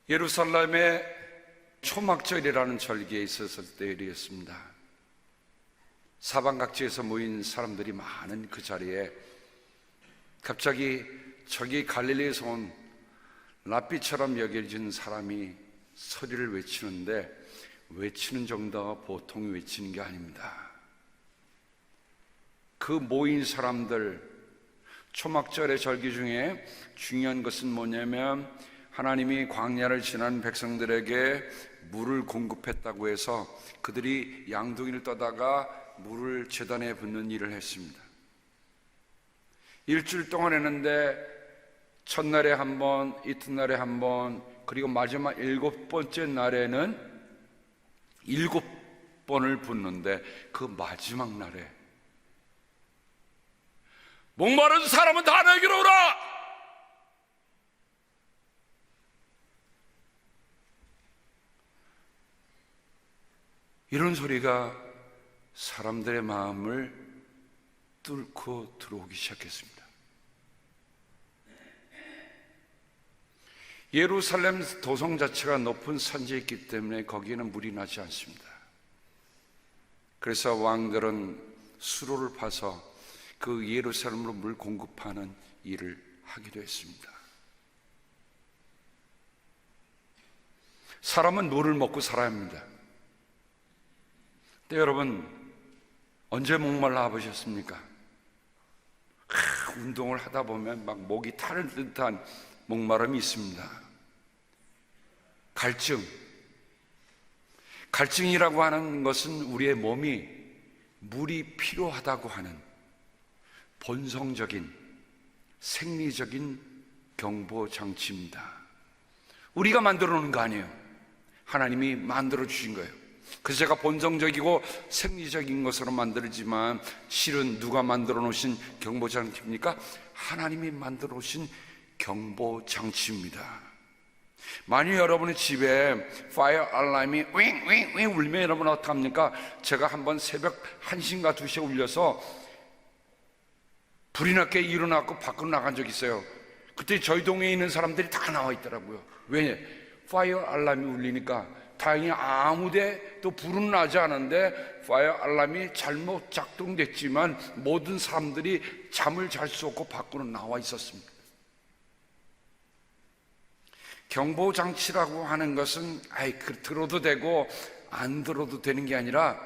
예루살렘의 초막절이라는 절기에 있었을 때일이었습니다. 사방각지에서 모인 사람들이 많은 그 자리에 갑자기 저기 갈릴리에서 온 랍비처럼 여겨진 사람이 소리를 외치는데, 외치는 정도가 보통 외치는 게 아닙니다. 그 모인 사람들, 초막절의 절기 중에 중요한 것은 뭐냐면, 하나님이 광야를 지난 백성들에게 물을 공급했다고 해서 그들이 양동이를 떠다가 물을 제단에 붓는 일을 했습니다. 일주일 동안 했는데 첫날에 한 번, 이튿날에 한 번, 그리고 마지막 7번째 날에는 7번을 붓는데, 그 마지막 날에 목마른 사람은 다 내게로 오라! 이런 소리가 사람들의 마음을 뚫고 들어오기 시작했습니다. 예루살렘 도성 자체가 높은 산지에 있기 때문에 거기에는 물이 나지 않습니다. 그래서 왕들은 수로를 파서 그 예루살렘으로 물 공급하는 일을 하기도 했습니다. 사람은 물을 먹고 살아야 합니다. 근데 여러분, 언제 목말라 보셨습니까? 운동을 하다 보면 막 목이 타는 듯한 목마름이 있습니다. 갈증이라고 하는 것은 우리의 몸이 물이 필요하다고 하는 본성적인 생리적인 경보 장치입니다. 우리가 만들어 놓은 거 아니에요. 하나님이 만들어 주신 거예요. 그래서 제가 본성적이고 생리적인 것으로 만들지만 실은 누가 만들어 놓으신 경보 장치입니까? 하나님이 만들어 놓으신 경보 장치입니다. 만약 여러분의 집에 파이어 알람이 윙윙윙 울면 여러분 어떡합니까? 제가 한번 새벽 1시인가 2시에 울려서 불이 났게 일어나고 밖으로 나간 적이 있어요. 그때 저희 동네에 있는 사람들이 다 나와 있더라고요. 왜? 파이어 알람이 울리니까. 다행히 아무데 또 불은 나지 않은데 파이어 알람이 잘못 작동됐지만 모든 사람들이 잠을 잘 수 없고 밖으로 나와 있었습니다. 경보장치라고 하는 것은 들어도 되고 안 들어도 되는 게 아니라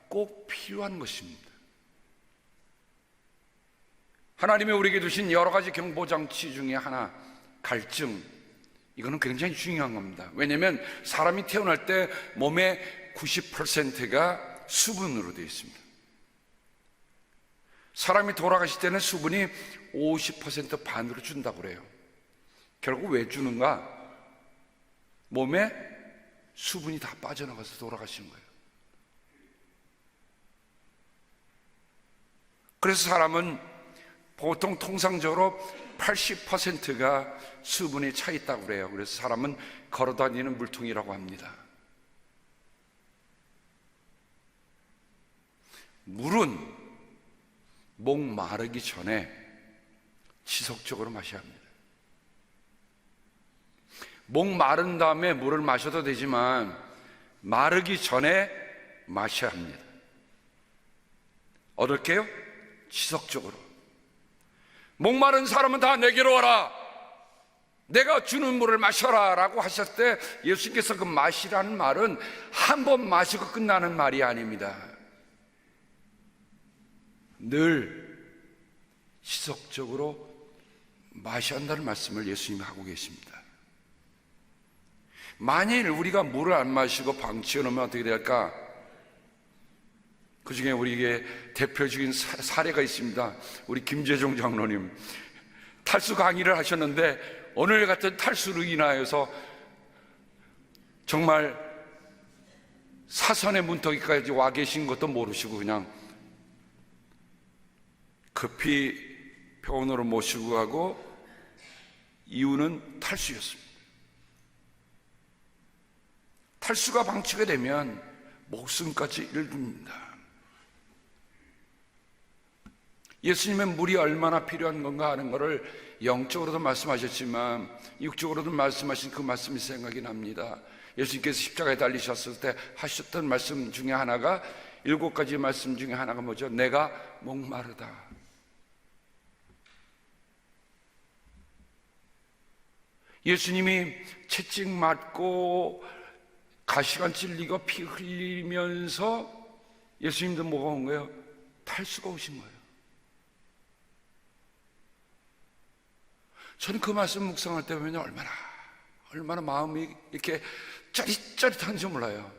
꼭 필요한 것입니다. 하나님이 우리에게 주신 여러 가지 경보장치 중에 하나, 갈증, 이거는 굉장히 중요한 겁니다. 왜냐하면 사람이 태어날 때 몸의 90%가 수분으로 되어 있습니다. 사람이 돌아가실 때는 수분이 50% 반으로 준다고 그래요. 결국 왜 주는가? 몸에 수분이 다 빠져나가서 돌아가시는 거예요. 그래서 사람은 보통 통상적으로 80%가 수분이 차 있다고 그래요. 그래서 사람은 걸어다니는 물통이라고 합니다. 물은 목 마르기 전에 지속적으로 마셔야 합니다. 목 마른 다음에 물을 마셔도 되지만 마르기 전에 마셔야 합니다. 어떻게요? 지속적으로. 목마른 사람은 다 내게로 와라, 내가 주는 물을 마셔라 라고 하셨을 때 예수님께서 그 마시라는 말은 한 번 마시고 끝나는 말이 아닙니다. 늘 지속적으로 마셔야 한다는 말씀을 예수님이 하고 계십니다. 만일 우리가 물을 안 마시고 방치해 놓으면 어떻게 될까? 그 중에 우리에게 대표적인 사례가 있습니다. 우리 김재종 장로님, 탈수 강의를 하셨는데 오늘 같은 탈수로 인하여서 정말 사선의 문턱까지 와 계신 것도 모르시고 그냥 급히 병원으로 모시고 가고, 이유는 탈수였습니다. 탈수가 방치가 되면 목숨까지 잃습니다. 예수님의 물이 얼마나 필요한 건가 하는 것을 영적으로도 말씀하셨지만 육적으로도 말씀하신 그 말씀이 생각이 납니다. 예수님께서 십자가에 달리셨을 때 하셨던 말씀 중에 하나가 7가지 말씀 중에 하나가 뭐죠? 내가 목마르다. 예수님이 채찍 맞고 가시관 찔리고 피 흘리면서 예수님도 뭐가 온 거예요? 탈수가 오신 거예요. 저는 그 말씀 묵상할 때 보면 얼마나 마음이 이렇게 짜릿짜릿한지 몰라요.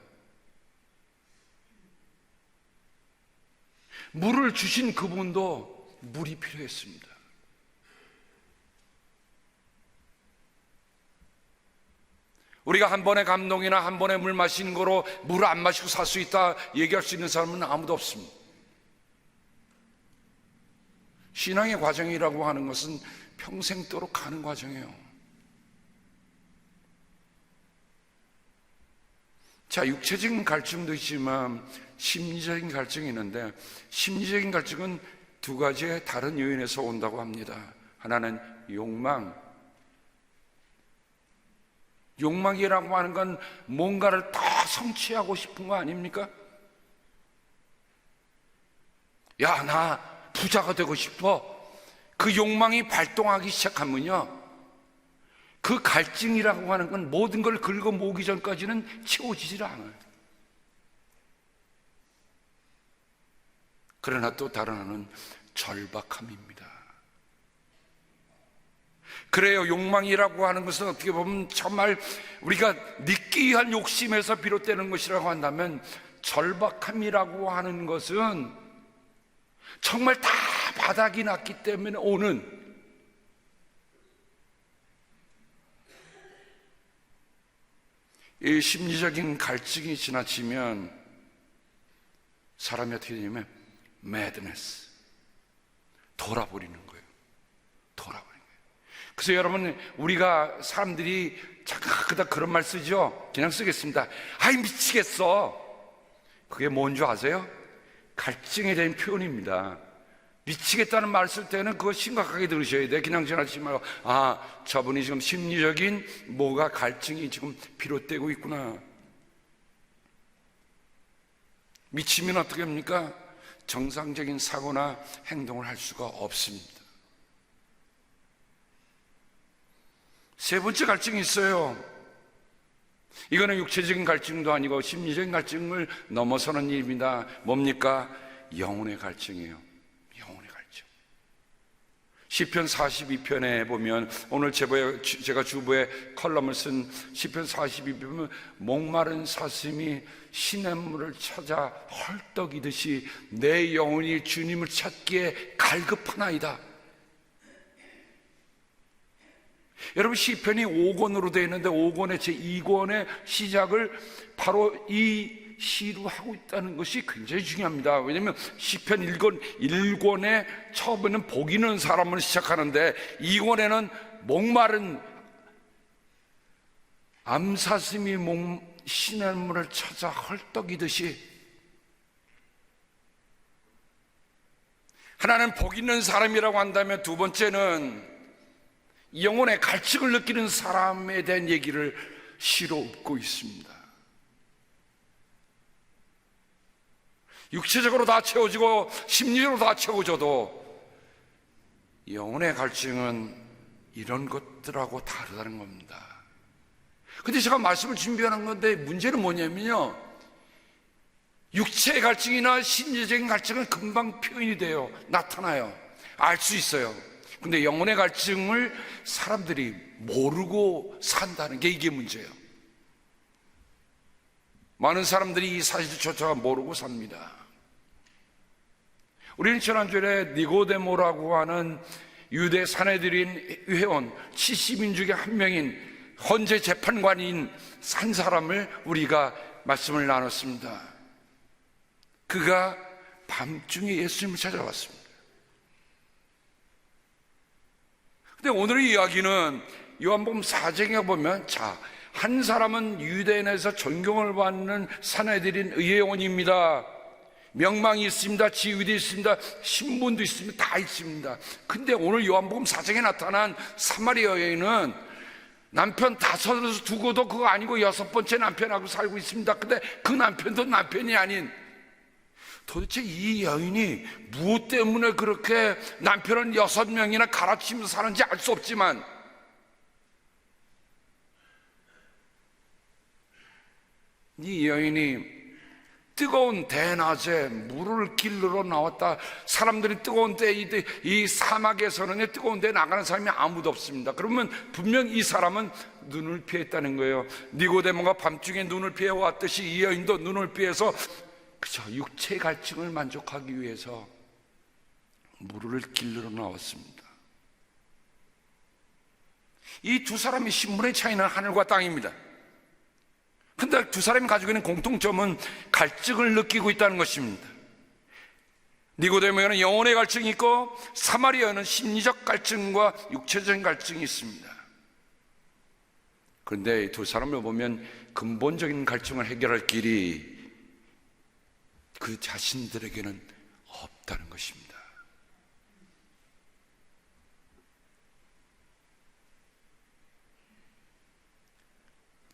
물을 주신 그분도 물이 필요했습니다. 우리가 한 번의 감동이나 한 번의 물 마시는 거로 물을 안 마시고 살 수 있다 얘기할 수 있는 사람은 아무도 없습니다. 신앙의 과정이라고 하는 것은 평생도록 가는 과정이에요. 자, 육체적인 갈증도 있지만 심리적인 갈증이 있는데, 심리적인 갈증은 2가지의 다른 요인에서 온다고 합니다. 하나는 욕망이라고 하는 건 뭔가를 더 성취하고 싶은 거 아닙니까? 야, 나 부자가 되고 싶어. 그 욕망이 발동하기 시작하면요, 그 갈증이라고 하는 건 모든 걸 긁어 모으기 전까지는 채워지질 않아요. 그러나 또 다른 하나는 절박함입니다. 그래요, 욕망이라고 하는 것은 어떻게 보면 정말 우리가 느끼한 욕심에서 비롯되는 것이라고 한다면, 절박함이라고 하는 것은 정말 다 바닥이 났기 때문에 오는, 이 심리적인 갈증이 지나치면 사람이 어떻게 되냐면 madness, 돌아버리는 거예요. 그래서 여러분, 우리가 사람들이 잠깐 그런 말 쓰죠. 그냥 쓰겠습니다. 아이 미치겠어. 그게 뭔 줄 아세요? 갈증에 대한 표현입니다. 미치겠다는 말 쓸 때는 그거 심각하게 들으셔야 돼. 그냥 지나치지 말고, 아, 저분이 지금 심리적인 뭐가 갈증이 지금 비롯되고 있구나. 미치면 어떻게 합니까? 정상적인 사고나 행동을 할 수가 없습니다. 3번째 갈증이 있어요. 이거는 육체적인 갈증도 아니고 심리적인 갈증을 넘어서는 일입니다. 뭡니까? 영혼의 갈증이에요. 영혼의 갈증. 시편 42편에 보면, 오늘 제가 주보에 컬럼을 쓴 시편 42편 보면, 목마른 사슴이 시냇물을 찾아 헐떡이듯이 내 영혼이 주님을 찾기에 갈급하나이다. 여러분, 시편이 5권으로 되어 있는데 5권의 제2권의 시작을 바로 이 시로 하고 있다는 것이 굉장히 중요합니다. 왜냐하면 시편 1권의 처음에는 복 있는 사람을 시작하는데 2권에는 목마른 암사슴이 시냇물을 찾아 헐떡이듯이, 하나는 복 있는 사람이라고 한다면 2번째는 영혼의 갈증을 느끼는 사람에 대한 얘기를 시로 읊고 있습니다. 육체적으로 다 채워지고 심리적으로 다 채워져도 영혼의 갈증은 이런 것들하고 다르다는 겁니다. 근데 제가 말씀을 준비하는 건데 문제는 뭐냐면요, 육체의 갈증이나 심리적인 갈증은 금방 표현이 돼요. 나타나요. 알 수 있어요. 근데 영혼의 갈증을 사람들이 모르고 산다는 게 이게 문제예요. 많은 사람들이 이 사실조차 모르고 삽니다. 우리는 지난주에 니고데모라고 하는 유대 산헤드린 회원 70인 중에 한 명인 헌재 재판관인 한 사람을 우리가 말씀을 나눴습니다. 그가 밤중에 예수님을 찾아왔습니다. 근데 오늘의 이야기는 요한복음 4장에 보면, 자, 한 사람은 유대인에서 존경을 받는 산헤드린 의회원입니다. 명망이 있습니다. 지위도 있습니다. 신분도 있습니다. 다 있습니다. 근데 오늘 요한복음 4장에 나타난 사마리아 여인은 남편 5을 두고도 그거 아니고 6번째 남편하고 살고 있습니다. 근데 그 남편도 남편이 아닌, 도대체 이 여인이 무엇 때문에 그렇게 남편을 6명이나 갈아치면서 사는지 알 수 없지만, 이 여인이 뜨거운 대낮에 물을 길르러 나왔다. 사람들이 뜨거운 때, 이 사막에서는 뜨거운 데 나가는 사람이 아무도 없습니다. 그러면 분명 이 사람은 눈을 피했다는 거예요. 니고데모가 밤중에 눈을 피해왔듯이 이 여인도 눈을 피해서 그저 육체 갈증을 만족하기 위해서 물을 길르러 나왔습니다. 이 두 사람의 신분의 차이는 하늘과 땅입니다. 근데 두 사람이 가지고 있는 공통점은 갈증을 느끼고 있다는 것입니다. 니고데모에는 영혼의 갈증이 있고 사마리아는 심리적 갈증과 육체적인 갈증이 있습니다. 그런데 이 두 사람을 보면 근본적인 갈증을 해결할 길이 그 자신들에게는 없다는 것입니다.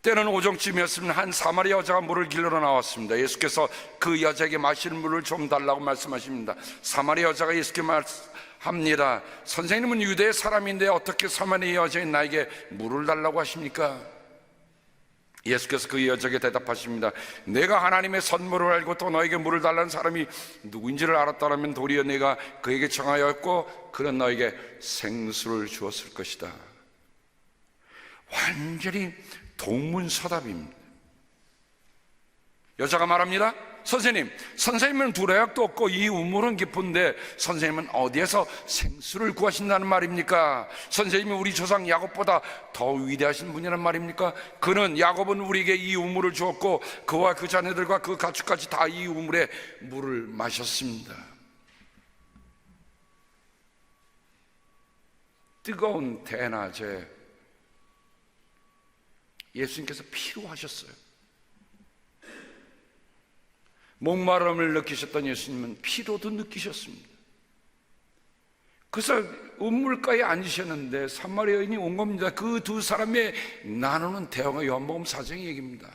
때는 오정쯤이었으면 한 사마리아 여자가 물을 길러 나왔습니다. 예수께서 그 여자에게 마실 물을 좀 달라고 말씀하십니다. 사마리아 여자가 예수께 말합니다. 선생님은 유대의 사람인데 어떻게 사마리아 여자인 나에게 물을 달라고 하십니까? 예수께서 그 여자에게 대답하십니다. 내가 하나님의 선물을 알고 또 너에게 물을 달라는 사람이 누구인지를 알았다면 도리어 내가 그에게 청하였고 그는 너에게 생수를 주었을 것이다. 완전히 동문서답입니다. 여자가 말합니다. 선생님은 두레약도 없고 이 우물은 깊은데 선생님은 어디에서 생수를 구하신다는 말입니까? 선생님이 우리 조상 야곱보다 더 위대하신 분이란 말입니까? 야곱은 우리에게 이 우물을 주었고 그와 그 자녀들과 그 가축까지 다 이 우물에 물을 마셨습니다. 뜨거운 대낮에 예수님께서 피로하셨어요. 목마름을 느끼셨던 예수님은 피로도 느끼셨습니다. 그래서 우물가에 앉으셨는데 사마리아 여인이 온 겁니다. 그 두 사람의 나누는 대화가 요한복음 4장의 얘기입니다.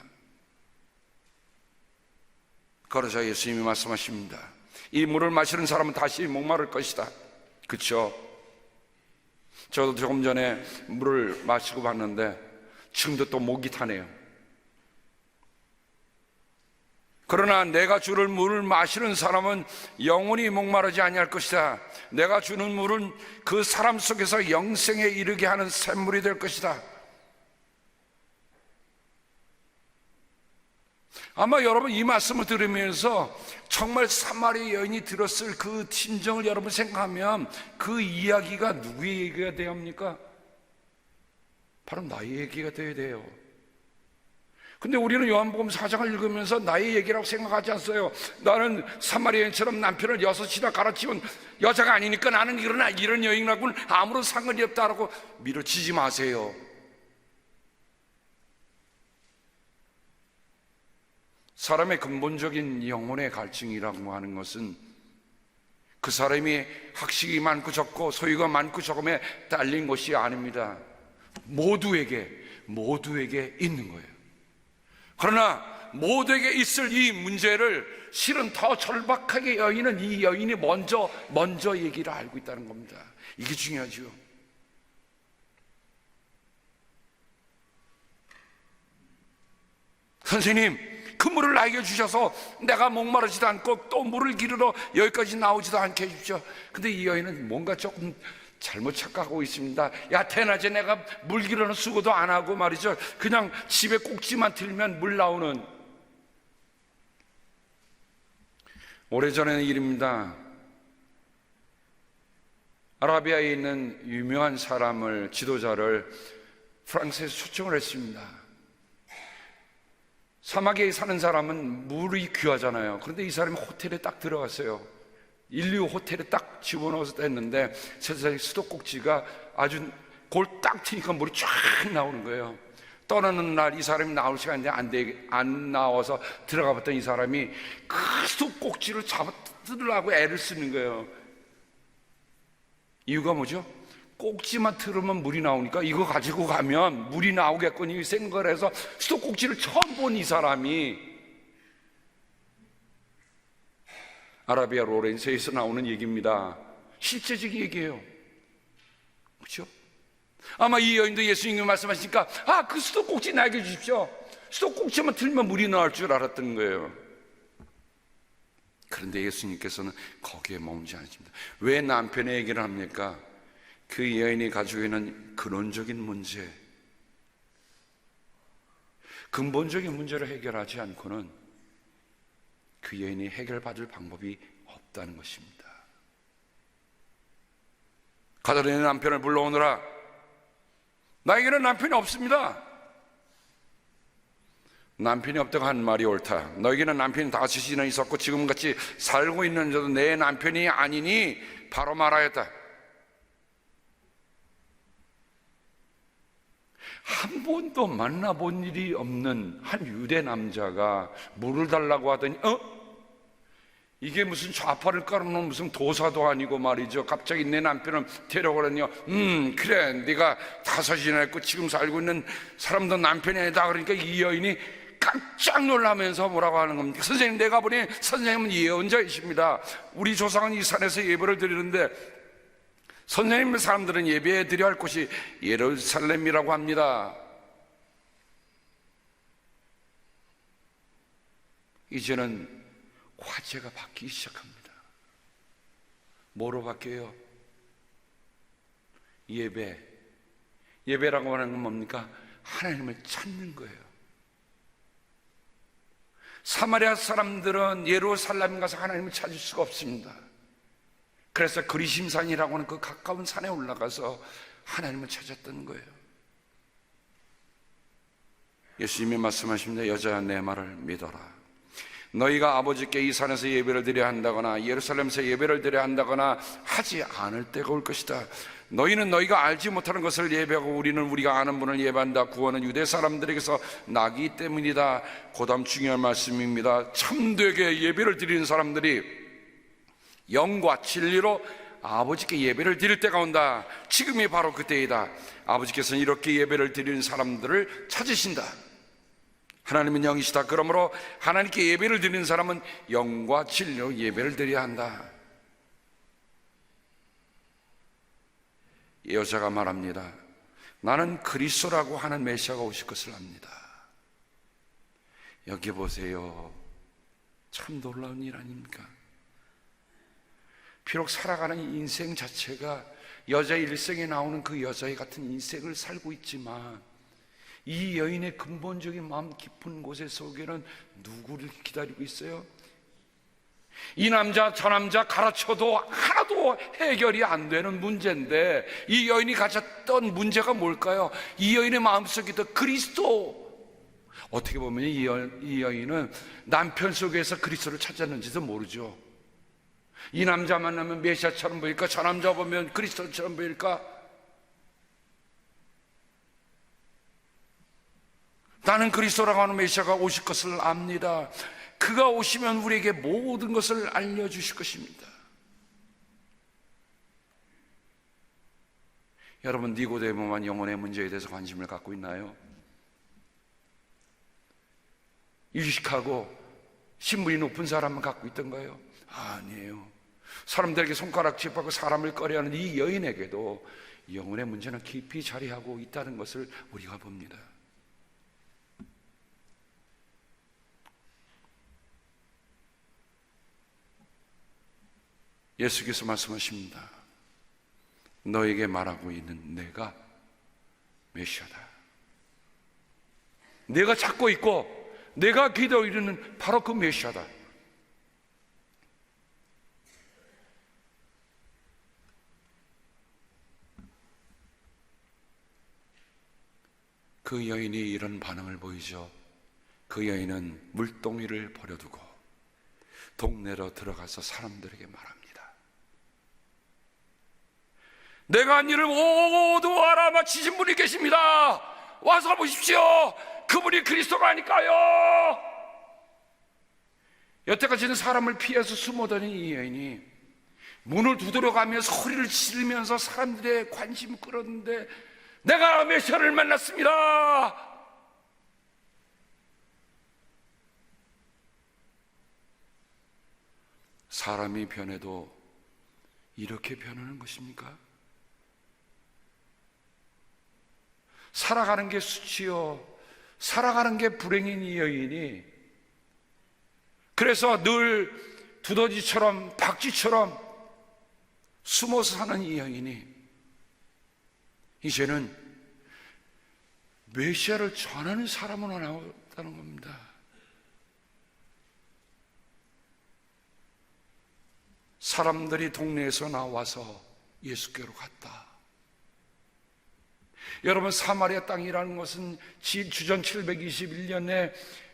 그러자 예수님이 말씀하십니다. 이 물을 마시는 사람은 다시 목마를 것이다. 그렇죠? 저도 조금 전에 물을 마시고 봤는데 지금도 또 목이 타네요. 그러나 내가 주는 물을 마시는 사람은 영원히 목마르지 아니할 것이다. 내가 주는 물은 그 사람 속에서 영생에 이르게 하는 샘물이 될 것이다. 아마 여러분 이 말씀을 들으면서 정말 사마리아 여인이 들었을 그 심정을 여러분 생각하면 그 이야기가 누구의 얘기가 되어야 합니까? 바로 나의 얘기가 되어야 돼요. 근데 우리는 요한복음 4장을 읽으면서 나의 얘기라고 생각하지 않어요. 나는 사마리아인처럼 남편을 6이나 갈아치운 여자가 아니니까 나는 이런 여인하고는 아무런 상관이 없다라고 밀어치지 마세요. 사람의 근본적인 영혼의 갈증이라고 하는 것은 그 사람이 학식이 많고 적고 소유가 많고 적음에 딸린 것이 아닙니다. 모두에게 있는 거예요. 그러나 모두에게 있을 이 문제를 실은 더 절박하게 여인은 이 여인이 먼저 얘기를 알고 있다는 겁니다. 이게 중요하죠. 선생님, 그 물을 나에게 주셔서 내가 목마르지도 않고 또 물을 기르러 여기까지 나오지도 않게 해주십시오. 근데 이 여인은 뭔가 조금 잘못 착각하고 있습니다. 야, 대낮에 내가 물 기르는 수고도 안 하고 말이죠, 그냥 집에 꼭지만 틀면 물 나오는. 오래전의 일입니다. 아라비아에 있는 유명한 사람을, 지도자를 프랑스에서 초청을 했습니다. 사막에 사는 사람은 물이 귀하잖아요. 그런데 이 사람이 호텔에 딱 들어갔어요. 인류 호텔에 딱 집어넣어서 했는데 세상에 수도꼭지가 아주 골 딱 트니까 물이 쫙 나오는 거예요. 떠나는 날 이 사람이 나올 시간인데 안 나와서 들어가 봤던 이 사람이 그 숲꼭지를 잡아뜯으려고 애를 쓰는 거예요. 이유가 뭐죠? 꼭지만 틀으면 물이 나오니까 이거 가지고 가면 물이 나오겠거니 생각을 해서 숲꼭지를 처음 본 이 사람이 아라비아 로렌스에서 나오는 얘기입니다. 실제적인 얘기예요. 그렇죠? 아마 이 여인도 예수님이 말씀하시니까 그 수도꼭지 나에게 주십시오. 수도꼭지만 틀면 물이 나올 줄 알았던 거예요. 그런데 예수님께서는 거기에 머물지 않으십니다. 왜 남편의 얘기를 합니까? 그 여인이 가지고 있는 근원적인 문제, 근본적인 문제를 해결하지 않고는 그 여인이 해결받을 방법이 없다는 것입니다. 가더리는 남편을 불러오너라. 나에게는 남편이 없습니다. 남편이 없다고 한 말이 옳다. 너에게는 남편이 5이나 있었고 지금같이 살고 있는 자도 내 남편이 아니니 바로 말하였다. 한 번도 만나본 일이 없는 한 유대 남자가 물을 달라고 하더니 이게 무슨 좌파를 깔아놓은 무슨 도사도 아니고 말이죠. 갑자기 내 남편을 데려오라니요. 그래, 네가 5이나 했고 지금 살고 있는 사람도 남편이 아니다. 그러니까 이 여인이 깜짝 놀라면서 뭐라고 하는 겁니까? 선생님, 내가 보니 선생님은 예언자이십니다. 우리 조상은 이 산에서 예배를 드리는데 선생님의 사람들은 예배에 드려야 할 곳이 예루살렘이라고 합니다. 이제는 화제가 바뀌기 시작합니다. 뭐로 바뀌어요? 예배라고 하는 건 뭡니까? 하나님을 찾는 거예요. 사마리아 사람들은 예루살렘 가서 하나님을 찾을 수가 없습니다. 그래서 그리심산이라고 하는 그 가까운 산에 올라가서 하나님을 찾았던 거예요. 예수님이 말씀하십니다. 여자야, 내 말을 믿어라. 너희가 아버지께 이 산에서 예배를 드려야 한다거나 예루살렘에서 예배를 드려야 한다거나 하지 않을 때가 올 것이다. 너희는 너희가 알지 못하는 것을 예배하고 우리는 우리가 아는 분을 예배한다. 구원은 유대 사람들에게서 나기 때문이다. 고다음 중요한 말씀입니다. 참되게 예배를 드리는 사람들이 영과 진리로 아버지께 예배를 드릴 때가 온다. 지금이 바로 그때이다. 아버지께서는 이렇게 예배를 드리는 사람들을 찾으신다. 하나님은 영이시다. 그러므로 하나님께 예배를 드리는 사람은 영과 진리로 예배를 드려야 한다. 여자가 말합니다. 나는 그리스도라고 하는 메시아가 오실 것을 압니다. 여기 보세요. 참 놀라운 일 아닙니까? 비록 살아가는 인생 자체가 여자의 일생에 나오는 그 여자의 같은 인생을 살고 있지만 이 여인의 근본적인 마음 깊은 곳에 속에는 누구를 기다리고 있어요? 이 남자 저 남자 가르쳐도 하나도 해결이 안 되는 문제인데 이 여인이 가졌던 문제가 뭘까요? 이 여인의 마음속에 있던 그리스도. 어떻게 보면 이 여인은 남편 속에서 그리스도를 찾았는지도 모르죠. 이 남자 만나면 메시아처럼 보일까? 저 남자 보면 그리스도처럼 보일까? 나는 그리스도라고 하는 메시아가 오실 것을 압니다. 그가 오시면 우리에게 모든 것을 알려주실 것입니다. 여러분, 니고데모만 영혼의 문제에 대해서 관심을 갖고 있나요? 유식하고 신분이 높은 사람만 갖고 있던가요? 아니에요. 사람들에게 손가락질하고 사람을 꺼려하는 이 여인에게도 영혼의 문제는 깊이 자리하고 있다는 것을 우리가 봅니다. 예수께서 말씀하십니다. 너에게 말하고 있는 내가 메시아다. 내가 찾고 있고 내가 기도 이루는 바로 그 메시아다. 그 여인이 이런 반응을 보이죠. 그 여인은 물동이를 버려두고 동네로 들어가서 사람들에게 말합니다. 내가 한 일을 모두 알아맞히신 분이 계십니다. 와서 보십시오. 그분이 그리스도가니까요. 여태까지는 사람을 피해서 숨어다닌 이 여인이 문을 두드려가며 소리를 지르면서 사람들의 관심을 끌었는데, 내가 메시아를 만났습니다. 사람이 변해도 이렇게 변하는 것입니까? 살아가는 게 수치요, 살아가는 게 불행인 이 여인이, 그래서 늘 두더지처럼 박쥐처럼 숨어서 사는 이 여인이 이제는 메시아를 전하는 사람으로 나왔다는 겁니다. 사람들이 동네에서 나와서 예수께로 갔다. 여러분, 사마리아 땅이라는 것은 주전 721년에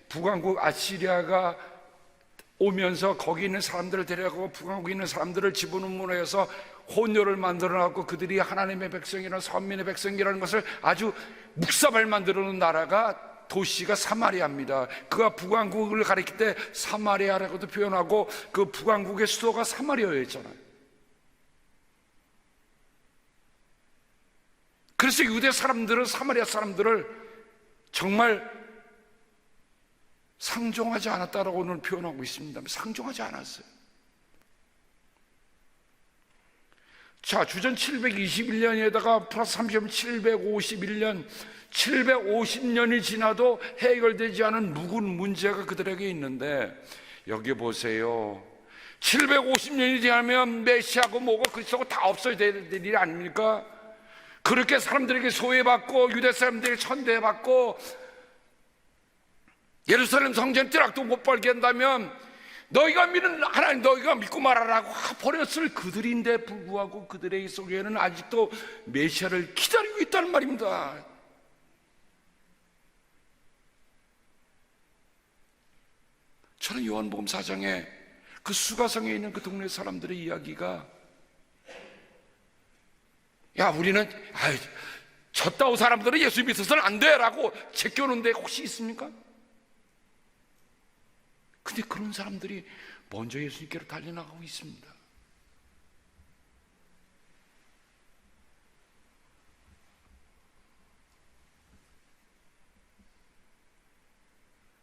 북왕국 아시리아가 오면서 거기 있는 사람들을 데려가고 북왕국에 있는 사람들을 집어넣음으로 해서 혼혈을 만들어놨고, 그들이 하나님의 백성이라는 선민의 백성이라는 것을 아주 묵사발 만들어놓은 나라가, 도시가 사마리아입니다. 그가 북왕국을 가리킬 때 사마리아라고도 표현하고, 그 북왕국의 수도가 사마리아였잖아요. 그래서 유대 사람들은 사마리아 사람들을 정말 상종하지 않았다라고 오늘 표현하고 있습니다. 상종하지 않았어요. 자, 주전 721년에다가 플러스 30년 751년, 750년이 지나도 해결되지 않은 묵은 문제가 그들에게 있는데, 여기 보세요. 750년이 지나면 메시아고 뭐고 그리스도고 다 없어야 될 일이 아닙니까? 그렇게 사람들에게 소외받고 유대 사람들에게 천대받고 예루살렘 성전 뜰락도 못 벌게 한다면 너희가 믿는 하나님 너희가 믿고 말하라고 버렸을 그들인데 불구하고 그들의 속에는 아직도 메시아를 기다리고 있다는 말입니다. 저는 요한복음 4장에 그 수가성에 있는 그 동네 사람들의 이야기가, 야, 우리는 졌다고 사람들은 예수 믿어서는 안 돼 라고 제껴놓은 데 혹시 있습니까? 근데 그런 사람들이 먼저 예수님께로 달려나가고 있습니다.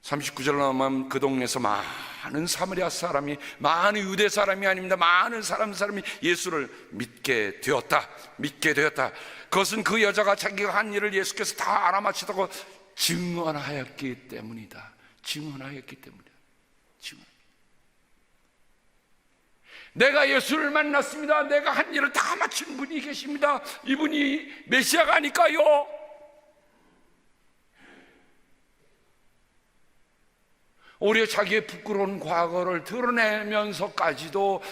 (39절) 나오면 그 동네에서 많은 사마리아 사람이, 많은 유대 사람이 아닙니다, 많은 사람이 예수를 믿게 되었다. 그것은 그 여자가 자기가 한 일을 예수께서 다 알아맞히다고 증언하였기 때문이다. 내가 예수를 만났습니다. 내가 한 일을 다 마친 분이 계십니다. 이분이 메시아가 아닐까요? 오히려 자기의 부끄러운 과거를 드러내면서까지도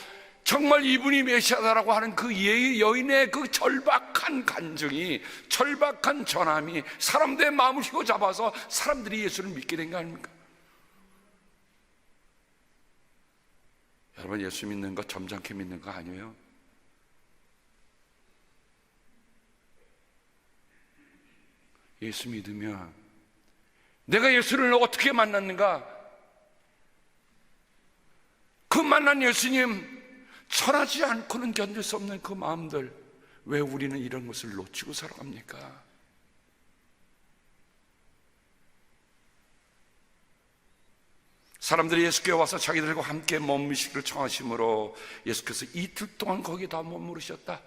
정말 이분이 메시아다라고 하는 그 여인의 그 절박한 간증이, 절박한 전함이 사람들의 마음을 휘어잡아서 사람들이 예수를 믿게 된 거 아닙니까? 여러분, 예수 믿는 거 점잖게 믿는 거 아니에요? 예수 믿으면 내가 예수를 어떻게 만났는가? 그 만난 예수님 천하지 않고는 견딜 수 없는 그 마음들, 왜 우리는 이런 것을 놓치고 살아갑니까? 사람들이 예수께 와서 자기들과 함께 머무시기를 청하심으로 예수께서 이틀 동안 거기에 머무르셨다.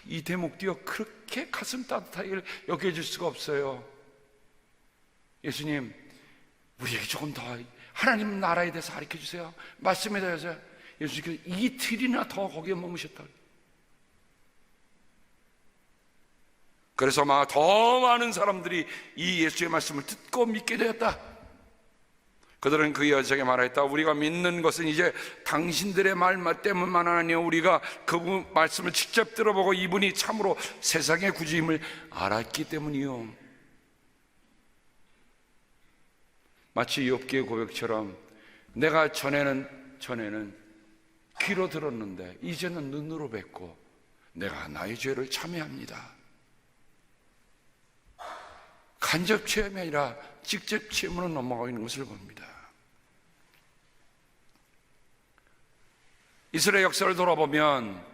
이 대목도요, 그렇게 가슴 따뜻하게 여겨질 수가 없어요. 예수님, 우리에게 조금 더 하나님 나라에 대해서 가르쳐 주세요. 말씀에 대해서. 예수님께서 이틀이나 더 거기에 머무셨다. 그래서 아마 더 많은 사람들이 이 예수의 말씀을 듣고 믿게 되었다. 그들은 그 여자에게 말했다. 우리가 믿는 것은 이제 당신들의 말 때문만 아니요, 우리가 그분 말씀을 직접 들어보고 이분이 참으로 세상의 구주임을 알았기 때문이요. 마치 욥기의 고백처럼 내가 전에는 귀로 들었는데 이제는 눈으로 뵙고 내가 나의 죄를 참회합니다. 간접 체험이 아니라 직접 체험으로 넘어가고 있는 것을 봅니다. 이스라엘 역사를 돌아보면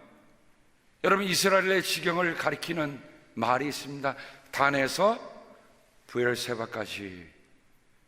여러분, 이스라엘의 지경을 가리키는 말이 있습니다. 단에서 브엘세바까지.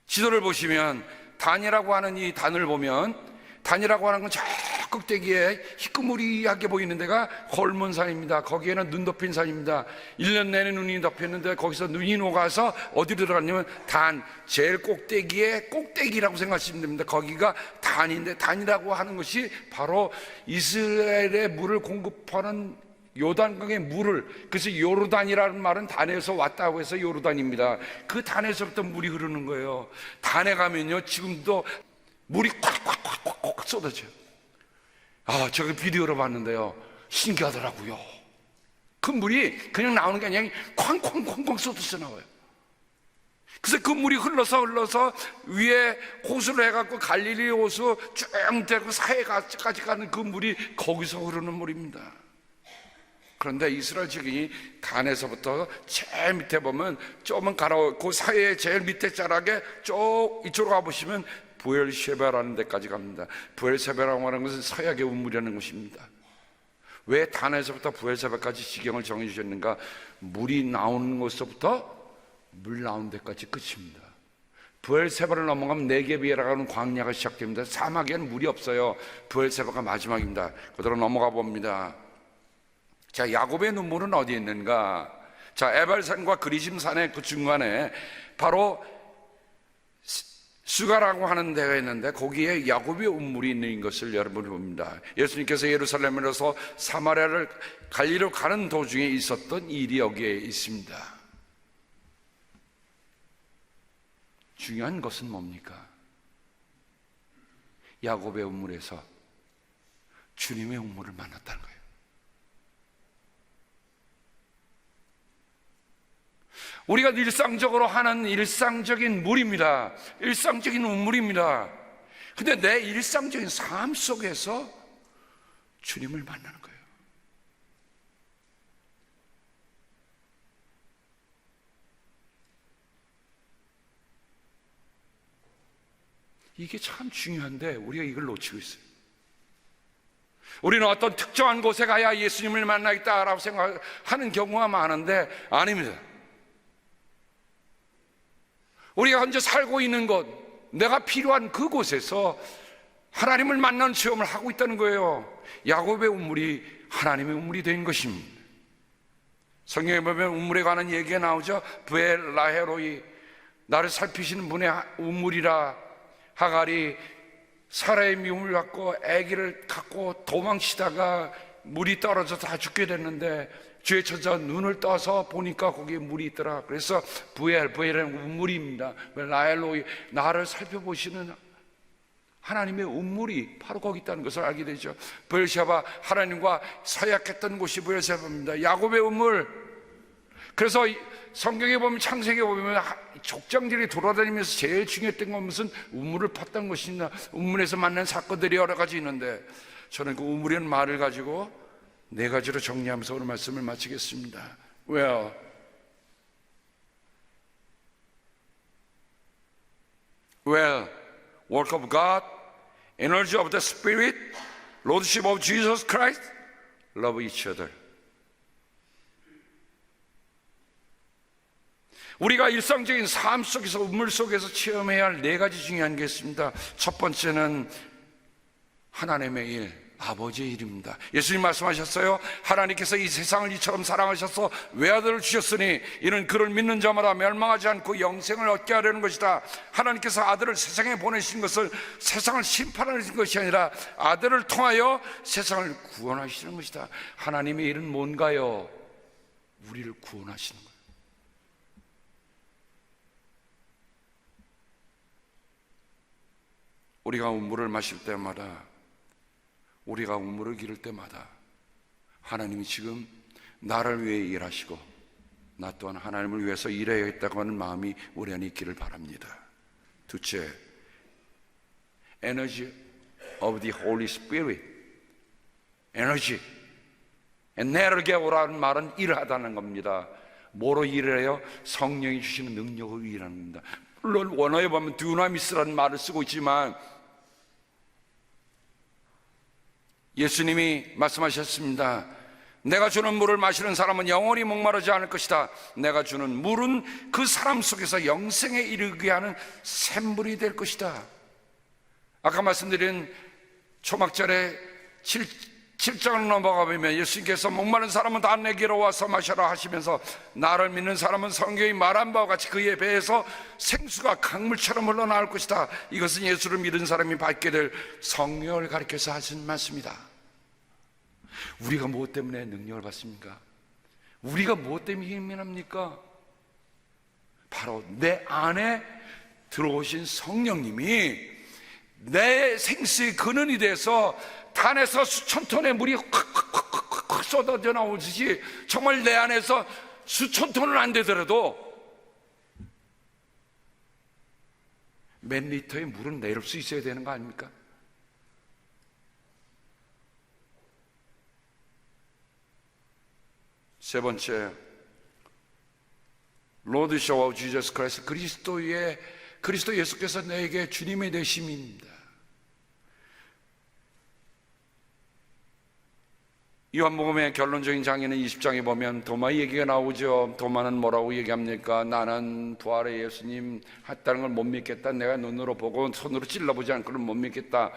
지도를 보시면 단이라고 하는 이 단을 보면, 단이라고 하는 건 저 꼭대기에 희끄무리하게 보이는 데가 헐몬산입니다. 거기에는 눈 덮인 산입니다. 1년 내내 눈이 덮였는데 거기서 눈이 녹아서 어디로 들어갔냐면 단, 제일 꼭대기에 꼭대기라고 생각하시면 됩니다. 거기가 단인데, 단이라고 하는 것이 바로 이스라엘의 물을 공급하는 요단강의 물을, 그래서 요르단이라는 말은 단에서 왔다고 해서 요르단입니다. 그 단에서부터 물이 흐르는 거예요. 단에 가면요, 지금도 물이 콱콱콱콱 쏟아져요. 저기 비디오로 봤는데요, 신기하더라고요. 그 물이 그냥 나오는 게 아니라 쾅쾅쾅쾅 쏟아져 나와요. 그래서 그 물이 흘러서 위에 호수를 해갖고 갈릴리 호수 쭉 되고 사해까지 가는 그 물이 거기서 흐르는 물입니다. 그런데 이스라엘 지경이 단에서부터 제일 밑에 보면 조금만 그 사이에 제일 밑에 자락에 쭉 이쪽으로 가보시면 부엘셰바라는 데까지 갑니다. 부엘셰바라고 하는 것은 서약의 운물이라는 것입니다. 왜 단에서부터 부엘셰바까지 지경을 정해주셨는가? 물이 나오는 곳서부터 물 나오는 데까지 끝입니다. 부엘세바를 넘어가면 네게비라고 하는 광야가 시작됩니다. 사막에는 물이 없어요. 부엘세바가 마지막입니다. 그대로 넘어가 봅니다. 자, 야곱의 눈물은 어디에 있는가? 자, 에발산과 그리심산의 그 중간에 바로 수가라고 하는 데가 있는데 거기에 야곱의 운물이 있는 것을 여러분이 봅니다. 예수님께서 예루살렘에서 사마리아를 갈리로 가는 도중에 있었던 일이 여기에 있습니다. 중요한 것은 뭡니까? 야곱의 운물에서 주님의 운물을 만났다는 거예요. 우리가 일상적으로 하는 일상적인 물입니다. 일상적인 운물입니다. 근데 내 일상적인 삶 속에서 주님을 만나는 거예요. 이게 참 중요한데 우리가 이걸 놓치고 있어요. 우리는 어떤 특정한 곳에 가야 예수님을 만나겠다라고 생각하는 경우가 많은데 아닙니다. 우리가 현재 살고 있는 곳, 내가 필요한 그곳에서 하나님을 만나는 체험을 하고 있다는 거예요. 야곱의 운물이 하나님의 운물이 된 것입니다. 성경에 보면 운물에 관한 얘기가 나오죠. 브엘라헤로이, 나를 살피시는 분의 운물이라. 하갈이 사라의 미움을 받고 아기를 갖고 도망치다가 물이 떨어져서 다 죽게 됐는데 주의 천사가 눈을 떠서 보니까 거기에 물이 있더라. 그래서 부엘은 운물입니다. 라헬로이, 나를 살펴보시는 하나님의 운물이 바로 거기 있다는 것을 알게 되죠. 부엘세바, 하나님과 서약했던 곳이 부엘세바입니다. 야곱의 운물. 그래서 성경에 보면, 창세기에 보면 족장들이 돌아다니면서 제일 중요했던 건 무슨 우물을 팠던 것이냐, 우물에서 만난 사건들이 여러 가지 있는데 저는 그 우물이라는 말을 가지고 네 가지로 정리하면서 오늘 말씀을 마치겠습니다. Well, work of God, energy of the Spirit, Lordship of Jesus Christ, love each other. 우리가 일상적인 삶 속에서, 우물 속에서 체험해야 할 네 가지 중요한 게 있습니다. 첫 번째는 하나님의 일, 아버지의 일입니다. 예수님 말씀하셨어요. 하나님께서 이 세상을 이처럼 사랑하셔서 외아들을 주셨으니 이는 그를 믿는 자마다 멸망하지 않고 영생을 얻게 하려는 것이다. 하나님께서 아들을 세상에 보내신 것을 세상을 심판하는 것이 아니라 아들을 통하여 세상을 구원하시는 것이다. 하나님의 일은 뭔가요? 우리를 구원하시는 거예요. 우리가 물을 마실 때마다, 우리가 우물을 기를 때마다 하나님이 지금 나를 위해 일하시고 나 또한 하나님을 위해서 일해야겠다고 하는 마음이 우리 안에 있기를 바랍니다. 둘째, Energy of the Holy Spirit. 에너지, 에너게 오라는 말은 일하다는 겁니다. 뭐로 일을 해요? 성령이 주시는 능력으로 일하는 겁니다. 물론 원어에 보면 듀나미스라는 말을 쓰고 있지만 예수님이 말씀하셨습니다. 내가 주는 물을 마시는 사람은 영원히 목마르지 않을 것이다. 내가 주는 물은 그 사람 속에서 영생에 이르게 하는 샘물이 될 것이다. 아까 말씀드린 초막절에 7장을 넘어가면 예수님께서 목마른 사람은 다 내게로 와서 마셔라 하시면서 나를 믿는 사람은 성경이 말한 바와 같이 그의 배에서 생수가 강물처럼 흘러나올 것이다. 이것은 예수를 믿은 사람이 받게 될 성령을 가리켜서 하신 말씀이다. 우리가 무엇 때문에 능력을 받습니까? 우리가 무엇 때문에 힘이 납니까? 바로 내 안에 들어오신 성령님이 내 생수의 근원이 돼서 단에서 수천 톤의 물이 확 쏟아져 나오듯이 정말 내 안에서 수천 톤은 안 되더라도 몇 리터의 물은 내릴 수 있어야 되는 거 아닙니까? 세 번째, 로드쇼 오브 지저스 크라이스트, 그리스도 예수께서 내게 주님의 되심입니다. 요한복음의 결론적인 장에는 20장에 보면 도마의 얘기가 나오죠. 도마는 뭐라고 얘기합니까? 나는 부활의 예수님 했다는 걸 못 믿겠다. 내가 눈으로 보고 손으로 찔러보지 않고는 못 믿겠다.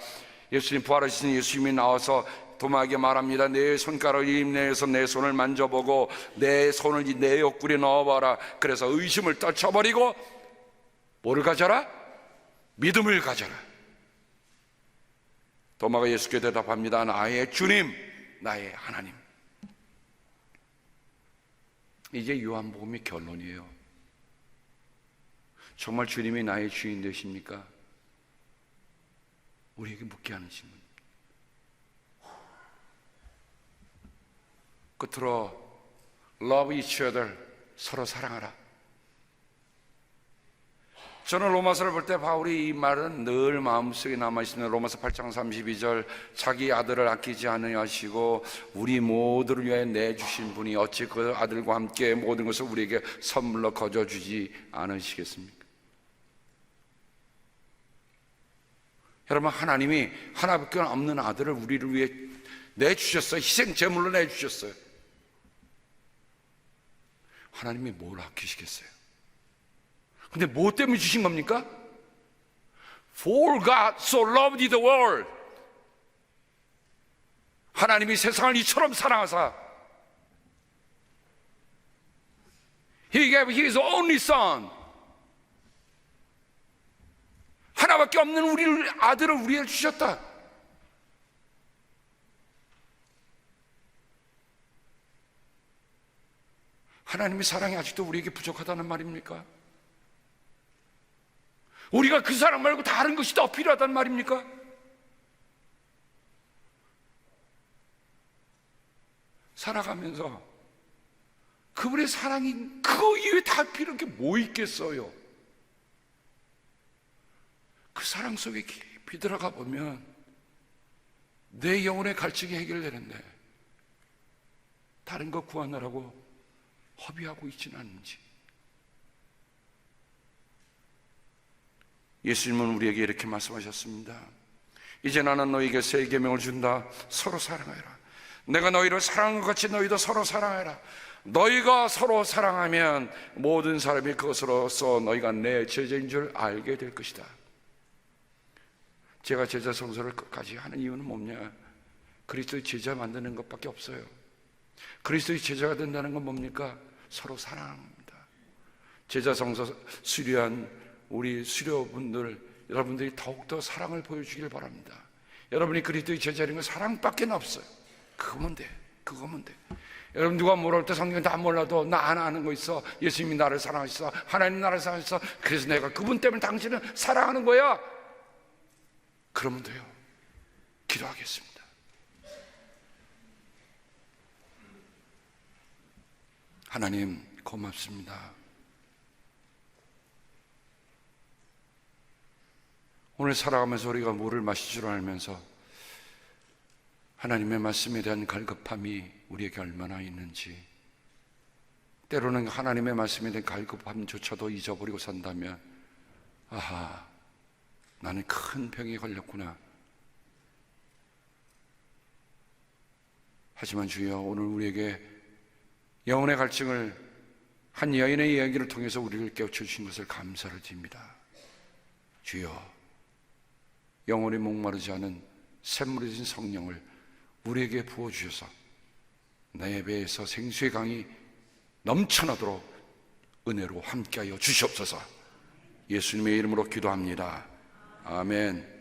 예수님, 부활하신 예수님이 나와서 도마에게 말합니다. 내 손가락을 입내에서 내 손을 만져보고 내 손을 내 옆구리에 넣어봐라. 그래서 의심을 떨쳐버리고 뭐를 가져라? 믿음을 가져라. 도마가 예수께 대답합니다. 나의 주님, 나의 하나님. 이제 요한복음의 결론이에요. 정말 주님이 나의 주인 되십니까? 우리에게 묻게 하는 질문. 끝으로 love each other, 서로 사랑하라. 저는 로마서를 볼 때 바울이 이 말은 늘 마음속에 남아있습니다. 로마서 8장 32절, 자기 아들을 아끼지 않으시고 우리 모두를 위하여 내주신 분이 어찌 그 아들과 함께 모든 것을 우리에게 선물로 거저주지 않으시겠습니까? 여러분, 하나님이 하나밖에 없는 아들을 우리를 위해 내주셨어요. 희생 제물로 내주셨어요. 하나님이 뭘 아끼시겠어요? 근데 뭐 때문에 주신 겁니까? For God so loved the world. 하나님이 세상을 이처럼 사랑하사 He gave His only Son. 하나밖에 없는 아들을 우리에게 주셨다. 하나님의 사랑이 아직도 우리에게 부족하다는 말입니까? 우리가 그 사랑 말고 다른 것이 더 필요하단 말입니까? 살아가면서 그분의 사랑이 그거 이외에 다 필요한 게 뭐 있겠어요? 그 사랑 속에 깊이 들어가 보면 내 영혼의 갈증이 해결되는데 다른 거 구하느라고 허비하고 있지는 않는지. 예수님은 우리에게 이렇게 말씀하셨습니다. 이제 나는 너희에게 새 계명을 준다. 서로 사랑하여라. 내가 너희를 사랑한 것 같이 너희도 서로 사랑하여라. 너희가 서로 사랑하면 모든 사람이 그것으로서 너희가 내 제자인 줄 알게 될 것이다. 제가 제자 성서를 끝까지 하는 이유는 뭐냐? 그리스도의 제자 만드는 것밖에 없어요. 그리스도의 제자가 된다는 건 뭡니까? 서로 사랑하는 겁니다. 제자 성서 수료한 우리 수료분들, 여러분들이 더욱더 사랑을 보여주길 바랍니다. 여러분이 그리스도의 제자인 건 사랑밖에 없어요. 그거면 돼. 여러분, 누가 뭐라 할 때 성경 다 몰라도 나 하나 아는 거 있어. 예수님이 나를 사랑하셨어. 하나님 나를 사랑하셨어. 그래서 내가 그분 때문에 당신을 사랑하는 거야. 그러면 돼요. 기도하겠습니다. 하나님, 고맙습니다. 오늘 살아가면서 우리가 물을 마실 줄 알면서 하나님의 말씀에 대한 갈급함이 우리에게 얼마나 있는지 때로는 하나님의 말씀에 대한 갈급함조차도 잊어버리고 산다면, 아하, 나는 큰 병에 걸렸구나. 하지만 주여, 오늘 우리에게 영혼의 갈증을 한 여인의 이야기를 통해서 우리를 깨우쳐 주신 것을 감사를 드립니다. 주여, 영혼이 목마르지 않은 샘물이 진 성령을 우리에게 부어주셔서 내 배에서 생수의 강이 넘쳐나도록 은혜로 함께하여 주시옵소서. 예수님의 이름으로 기도합니다. 아멘.